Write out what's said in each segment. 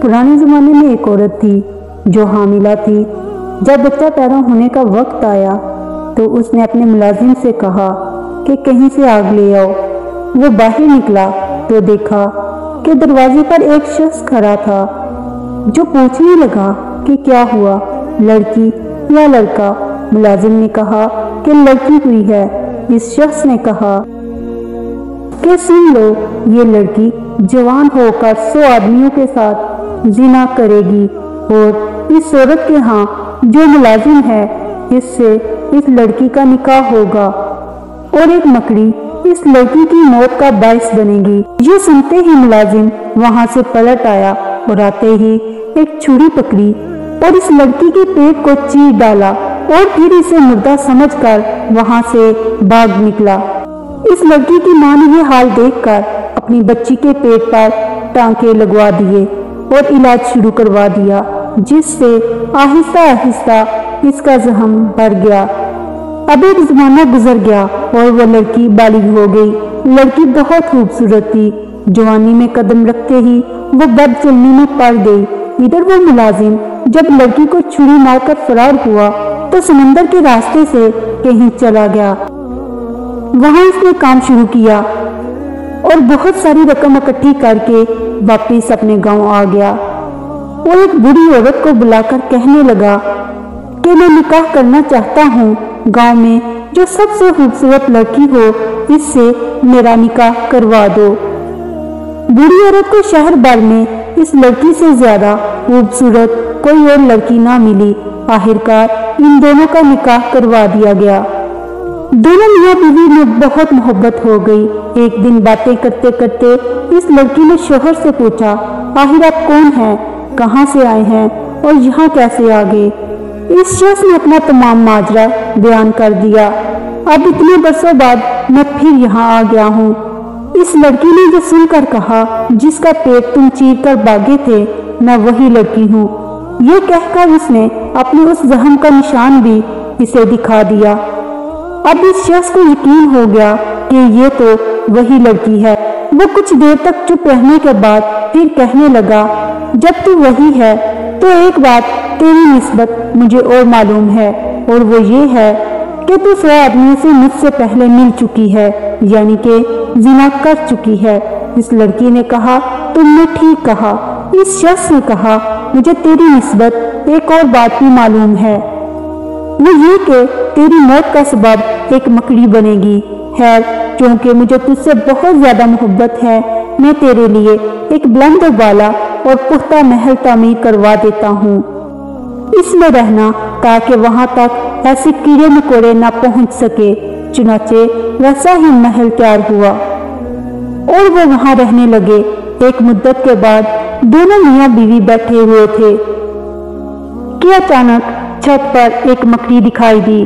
पुराने ज़माने में एक औरत थी जो हामिला थी। जब बच्चा पैदा होने का वक्त आया तो उसने अपने मुलाजिम से कहा कि कहीं से आग ले आओ। वो बाहर निकला तो देखा कि दरवाजे पर एक शख्स खड़ा था जो पूछने लगा कि क्या हुआ, लड़की या लड़का। मुलाजिम ने कहा कि लड़की हुई है। इस शख्स ने कहा कि सुन लो, ये लड़की जवान होकर 100 आदमियों के साथ जिना करेगी और इस औरत के यहाँ जो मुलाजिम है इससे इस लड़की का निकाह होगा और एक मकड़ी इस लड़की की मौत का बाइस बनेगी। ये सुनते ही मुलाजिम वहां से पलट आया और आते ही एक छुरी पकड़ी और इस लड़की के पेट को चीर डाला और फिर इसे मुर्दा समझकर वहां से भाग निकला। इस लड़की की मां ने यह हाल देखकर अपनी बच्ची के पेट पर टांके लगवा दिए और इलाज शुरू करवा दिया, जिससे आहिस्ता आहिस्ता इसका जख्म बढ़ गया। अब एक जमाना गुजर गया और वह लड़की बालिग हो गई। लड़की बहुत खूबसूरत थी। जवानी में कदम रखते ही वो बद चलनी में पड़ गई। इधर वो मुलाजिम जब लड़की को छुरी मारकर फरार हुआ तो समंदर के रास्ते से कहीं चला गया। वहां उसने काम शुरू किया और बहुत सारी रकम इकट्ठी करके वापस अपने गांव आ गया और एक बूढ़ी औरत को बुलाकर कहने लगा कि मैं निकाह करना चाहता हूँ। गांव में जो सबसे खूबसूरत लड़की हो इससे मेरा निकाह करवा दो। बूढ़ी औरत को शहर भर में इस लड़की से ज्यादा खूबसूरत कोई और लड़की ना मिली। आखिरकार इन दोनों का निकाह करवा दिया गया। दोनों मियां बीवी में बहुत मोहब्बत हो गई। एक दिन बातें करते करते इस लड़की ने शोहर से पूछा, आखिर आप कौन हैं, कहाँ से आए हैं और यहाँ कैसे आ गए? इस शख्स ने अपना तमाम माजरा बयान कर दिया। अब इतने बरसों बाद मैं फिर यहाँ आ गया हूँ। इस लड़की ने ये सुनकर कहा, जिसका पेट तुम चीर कर भागे थे मैं वही लड़की हूँ। ये कहकर उसने अपने उस जख्म का निशान भी इसे दिखा दिया। अब इस शख्स को यकीन हो गया कि ये तो वही लड़की है। वो कुछ देर तक चुप रहने के बाद फिर कहने लगा, जब तू वही है तो एक बात तेरी निस्बत मुझे और मालूम है और वो ये है कि तू 100 आदमियों से मुझसे पहले मिल चुकी है, यानी कि जिना कर चुकी है। इस लड़की ने कहा, तुमने ठीक कहा। इस शख्स ने कहा, मुझे तेरी निस्बत एक और बात भी मालूम है, वो ये कि तेरी मौत का सबब एक मकड़ी बनेगी। खैर, क्योंकि मुझे तुझसे बहुत ज्यादा मोहब्बत है, मैं तेरे लिए एक बुलंद वाला और पुख्ता महल तामीर करवा देता हूँ। इसमें रहना ताकि वहां तक ऐसे कीड़े मकोड़े ना पहुंच सके। चुनाचे वैसा ही महल तैयार हुआ और वो वहां रहने लगे। एक मुद्दत के बाद दोनों मियां बीवी बैठे हुए थे कि अचानक छत पर एक मकड़ी दिखाई दी।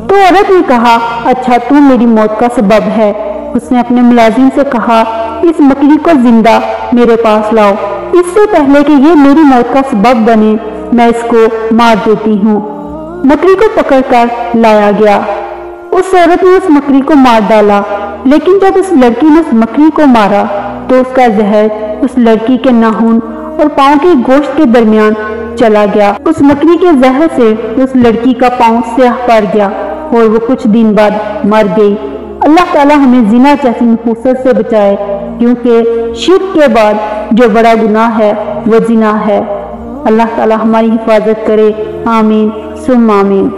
तो औरत ने कहा, अच्छा तू मेरी मौत का सबब है। उसने अपने मुलाजिम से कहा, इस मकड़ी को जिंदा मेरे पास लाओ, इससे पहले कि ये मेरी मौत का सबब बने मैं इसको मार देती हूँ। मकड़ी को पकड़कर लाया गया। उस औरत ने उस मकड़ी को मार डाला, लेकिन जब उस लड़की ने उस मकड़ी को मारा तो उसका जहर उस लड़की के नाखून और पांव के गोश्त के दरमियान चला गया। उस मकड़ी के जहर से उस लड़की का पांव स्याह पड़ गया और वो कुछ दिन बाद मर गई। अल्लाह ताला हमें जिना जैसी नफूसत से बचाए, क्योंकि शिर्क के बाद जो बड़ा गुनाह है वो जिना है। अल्लाह ताला हमारी हिफाजत करे। आमीन सुम्मा आमीन।